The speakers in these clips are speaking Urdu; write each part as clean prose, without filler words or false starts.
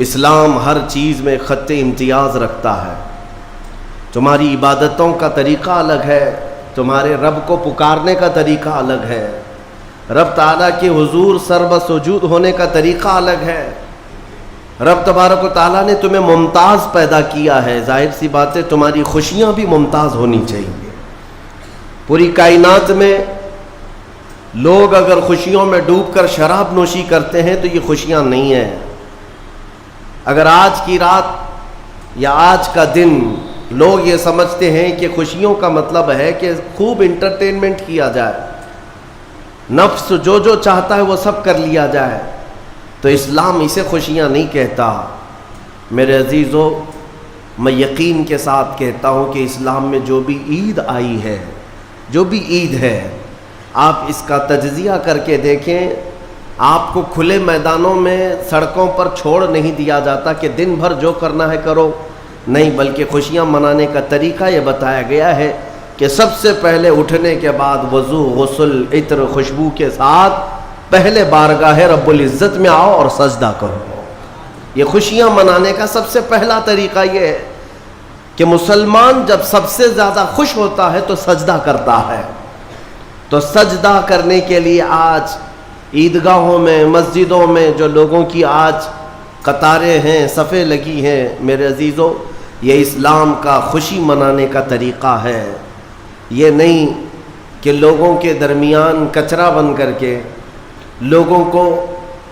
اسلام ہر چیز میں خط امتیاز رکھتا ہے. تمہاری عبادتوں کا طریقہ الگ ہے، تمہارے رب کو پکارنے کا طریقہ الگ ہے، رب تعالیٰ کے حضور سرب سجود ہونے کا طریقہ الگ ہے. رب تبارک و تعالیٰ نے تمہیں ممتاز پیدا کیا ہے، ظاہر سی بات ہے تمہاری خوشیاں بھی ممتاز ہونی چاہیے. پوری کائنات میں لوگ اگر خوشیوں میں ڈوب کر شراب نوشی کرتے ہیں تو یہ خوشیاں نہیں ہیں. اگر آج کی رات یا آج کا دن لوگ یہ سمجھتے ہیں کہ خوشیوں کا مطلب ہے کہ خوب انٹرٹینمنٹ کیا جائے، نفس جو چاہتا ہے وہ سب کر لیا جائے، تو اسلام اسے خوشیاں نہیں کہتا. میرے عزیزو، میں یقین کے ساتھ کہتا ہوں کہ اسلام میں جو بھی عید آئی ہے، جو بھی عید ہے، آپ اس کا تجزیہ کر کے دیکھیں. آپ کو کھلے میدانوں میں سڑکوں پر چھوڑ نہیں دیا جاتا کہ دن بھر جو کرنا ہے کرو، نہیں، بلکہ خوشیاں منانے کا طریقہ یہ بتایا گیا ہے کہ سب سے پہلے اٹھنے کے بعد وضو، غسل، عطر، خوشبو کے ساتھ پہلے بارگاہ رب العزت میں آؤ اور سجدہ کرو. یہ خوشیاں منانے کا سب سے پہلا طریقہ یہ ہے کہ مسلمان جب سب سے زیادہ خوش ہوتا ہے تو سجدہ کرتا ہے. تو سجدہ کرنے کے لیے آج عیدگاہوں میں، مسجدوں میں جو لوگوں کی آج قطاریں ہیں، صفیں لگی ہیں، میرے عزیزو، یہ اسلام کا خوشی منانے کا طریقہ ہے. یہ نہیں کہ لوگوں کے درمیان کچرا بن کر کے لوگوں کو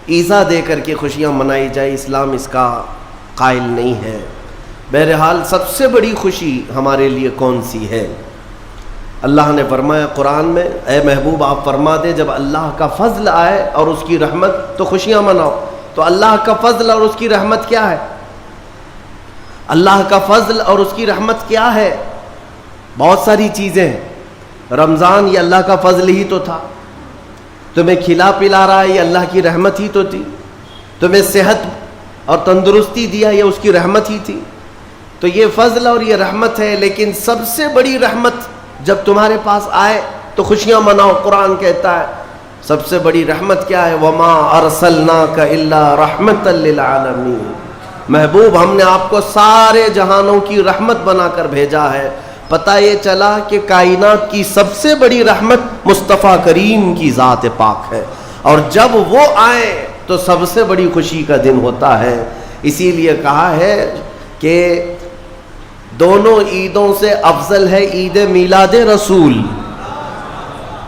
ایذا دے کر کے خوشیاں منائی جائے. اسلام اس کا قائل نہیں ہے. بہرحال سب سے بڑی خوشی ہمارے لیے کون سی ہے؟ اللہ نے فرمایا قرآن میں، اے محبوب آپ فرما دیں جب اللہ کا فضل آئے اور اس کی رحمت تو خوشیاں مناؤ. تو اللہ کا فضل اور اس کی رحمت کیا ہے؟ اللہ کا فضل اور اس کی رحمت کیا ہے؟ بہت ساری چیزیں. رمضان یہ اللہ کا فضل ہی تو تھا. تمہیں کھلا پلا رہا ہے یہ اللہ کی رحمت ہی تو تھی. تمہیں صحت اور تندرستی دیا یہ اس کی رحمت ہی تھی. تو یہ فضل اور یہ رحمت ہے. لیکن سب سے بڑی رحمت جب تمہارے پاس آئے تو خوشیاں مناؤ. قرآن کہتا ہے سب سے بڑی رحمت کیا ہے؟ وَمَا أَرْسَلْنَاكَ إِلَّا رَحْمَةً لِّلْعَالَمِينَ. محبوب ہم نے آپ کو سارے جہانوں کی رحمت بنا کر بھیجا ہے. پتہ یہ چلا کہ کائنات کی سب سے بڑی رحمت مصطفیٰ کریم کی ذات پاک ہے، اور جب وہ آئیں تو سب سے بڑی خوشی کا دن ہوتا ہے. اسی لیے کہا ہے کہ دونوں عیدوں سے افضل ہے عید میلاد رسول.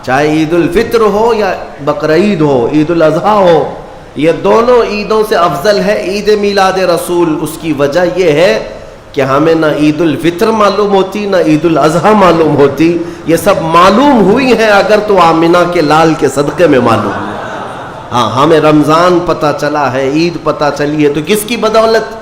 چاہے عید الفطر ہو یا بقرعید ہو، عید الاضحیٰ ہو، یہ دونوں عیدوں سے افضل ہے عید میلاد رسول. اس کی وجہ یہ ہے کہ ہمیں نہ عید الفطر معلوم ہوتی نہ عید الاضحیٰ معلوم ہوتی. یہ سب معلوم ہوئی ہیں اگر تو آمنہ کے لال کے صدقے میں معلوم ہے. ہاں، ہمیں رمضان پتہ چلا ہے، عید پتہ چلی ہے، تو کس کی بدولت؟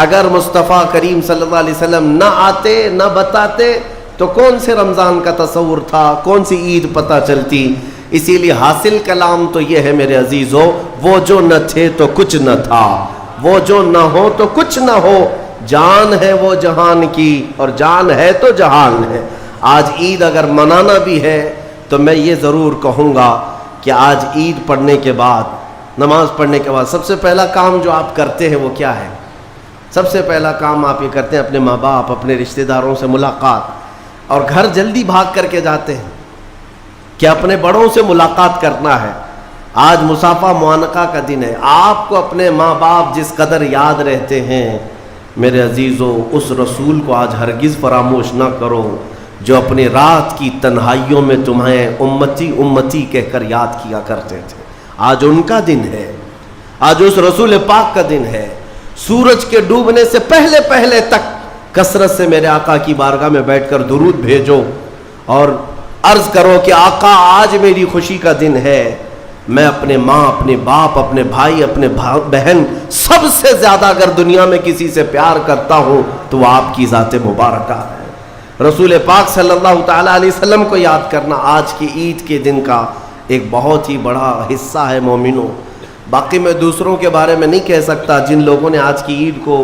اگر مصطفیٰ کریم صلی اللہ علیہ وسلم نہ آتے نہ بتاتے تو کون سے رمضان کا تصور تھا، کون سی عید پتہ چلتی؟ اسی لیے حاصل کلام تو یہ ہے میرے عزیزو، وہ جو نہ تھے تو کچھ نہ تھا، وہ جو نہ ہو تو کچھ نہ ہو. جان ہے وہ جہان کی اور جان ہے تو جہان ہے. آج عید اگر منانا بھی ہے تو میں یہ ضرور کہوں گا کہ آج عید پڑھنے کے بعد، نماز پڑھنے کے بعد سب سے پہلا کام جو آپ کرتے ہیں وہ کیا ہے؟ سب سے پہلا کام آپ یہ کرتے ہیں اپنے ماں باپ، اپنے رشتہ داروں سے ملاقات، اور گھر جلدی بھاگ کر کے جاتے ہیں کہ اپنے بڑوں سے ملاقات کرنا ہے. آج مصافحہ معانقہ کا دن ہے. آپ کو اپنے ماں باپ جس قدر یاد رہتے ہیں میرے عزیزو، اس رسول کو آج ہرگز فراموش نہ کرو جو اپنی رات کی تنہائیوں میں تمہیں امتی امتی کہہ کر یاد کیا کرتے تھے. آج ان کا دن ہے، آج اس رسول پاک کا دن ہے. سورج کے ڈوبنے سے پہلے پہلے تک کثرت سے میرے آقا کی بارگاہ میں بیٹھ کر درود بھیجو اور عرض کرو کہ آقا آج میری خوشی کا دن ہے. میں اپنے ماں، اپنے باپ، اپنے بھائی، اپنے بہن، سب سے زیادہ اگر دنیا میں کسی سے پیار کرتا ہوں تو وہ آپ کی ذات مبارکہ ہے. رسول پاک صلی اللہ تعالیٰ علیہ وسلم کو یاد کرنا آج کی عید کے دن کا ایک بہت ہی بڑا حصہ ہے مومنوں. باقی میں دوسروں کے بارے میں نہیں کہہ سکتا جن لوگوں نے آج کی عید کو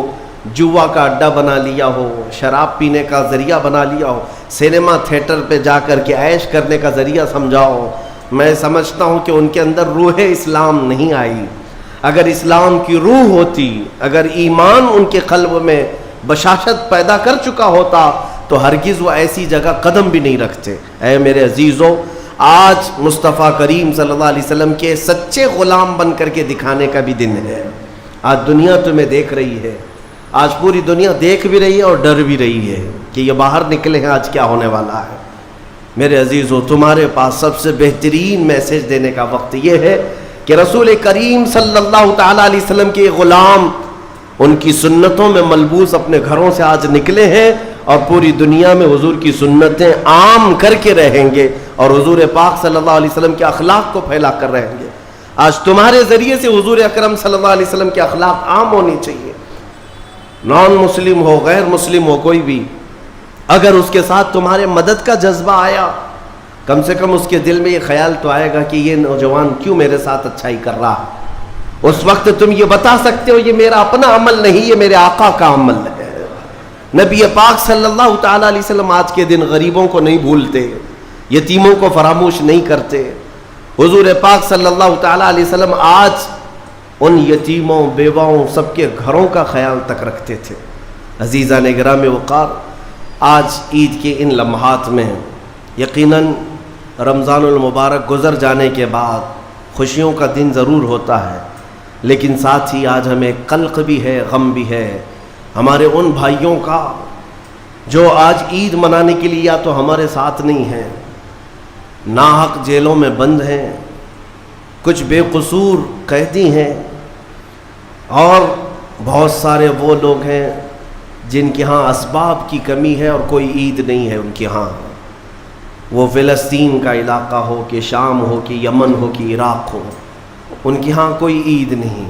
جوا کا اڈا بنا لیا ہو، شراب پینے کا ذریعہ بنا لیا ہو، سینما تھیٹر پہ جا کر کے عیش کرنے کا ذریعہ سمجھا ہو. میں سمجھتا ہوں کہ ان کے اندر روح اسلام نہیں آئی. اگر اسلام کی روح ہوتی، اگر ایمان ان کے قلب میں بشاشت پیدا کر چکا ہوتا تو ہرگز وہ ایسی جگہ قدم بھی نہیں رکھتے۔ اے میرے عزیزو، آج مصطفیٰ کریم صلی اللہ علیہ وسلم کے سچے غلام بن کر کے دکھانے کا بھی دن ہے۔ آج دنیا تمہیں دیکھ رہی ہے، آج پوری دنیا دیکھ بھی رہی ہے اور ڈر بھی رہی ہے کہ یہ باہر نکلے ہیں آج کیا ہونے والا ہے۔ میرے عزیزو، تمہارے پاس سب سے بہترین میسج دینے کا وقت یہ ہے کہ رسول کریم صلی اللہ تعالیٰ علیہ وسلم کے غلام ان کی سنتوں میں ملبوس اپنے گھروں سے آج نکلے ہیں اور پوری دنیا میں حضور کی سنتیں عام کر کے رہیں گے اور حضور پاک صلی اللہ علیہ وسلم کے اخلاق کو پھیلا کر رہیں گے۔ آج تمہارے ذریعے سے حضور اکرم صلی اللہ علیہ وسلم کے اخلاق عام ہونی چاہیے۔ نان مسلم ہو، غیر مسلم ہو، کوئی بھی اگر اس کے ساتھ تمہارے مدد کا جذبہ آیا، کم سے کم اس کے دل میں یہ خیال تو آئے گا کہ یہ نوجوان کیوں میرے ساتھ اچھائی کر رہا ہے۔ اس وقت تم یہ بتا سکتے ہو یہ میرا اپنا عمل نہیں، یہ میرے آقا کا عمل ہے۔ نبی پاک صلی اللہ تعالیٰ علیہ وسلم آج کے دن غریبوں کو نہیں بھولتے، یتیموں کو فراموش نہیں کرتے۔ حضور پاک صلی اللہ تعالیٰ علیہ وسلم آج ان یتیموں، بیواؤں، سب کے گھروں کا خیال تک رکھتے تھے۔ عزیزان گرامی وقار، آج عید کے ان لمحات میں یقیناً رمضان المبارک گزر جانے کے بعد خوشیوں کا دن ضرور ہوتا ہے، لیکن ساتھ ہی آج ہمیں قلق بھی ہے، غم بھی ہے ہمارے ان بھائیوں کا جو آج عید منانے کے لیے یا تو ہمارے ساتھ نہیں ہیں، ناحق جیلوں میں بند ہیں، کچھ بے قصور قیدی ہیں، اور بہت سارے وہ لوگ ہیں جن کے ہاں اسباب کی کمی ہے اور کوئی عید نہیں ہے ان کے ہاں۔ وہ فلسطین کا علاقہ ہو کہ شام ہو کہ یمن ہو کہ عراق ہو، ان کے ہاں کوئی عید نہیں۔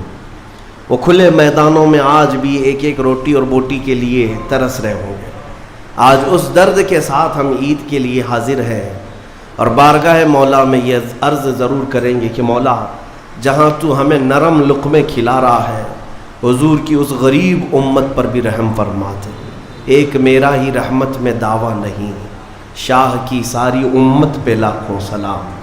وہ کھلے میدانوں میں آج بھی ایک ایک روٹی اور بوٹی کے لیے ترس رہے ہوں گے۔ آج اس درد کے ساتھ ہم عید کے لیے حاضر ہیں اور بارگاہ مولا میں یہ عرض ضرور کریں گے کہ مولا، جہاں تو ہمیں نرم لقمے کھلا رہا ہے، حضور کی اس غریب امت پر بھی رحم فرما دے۔ ایک میرا ہی رحمت میں دعویٰ نہیں، شاہ کی ساری امت پہ لاکھوں سلام۔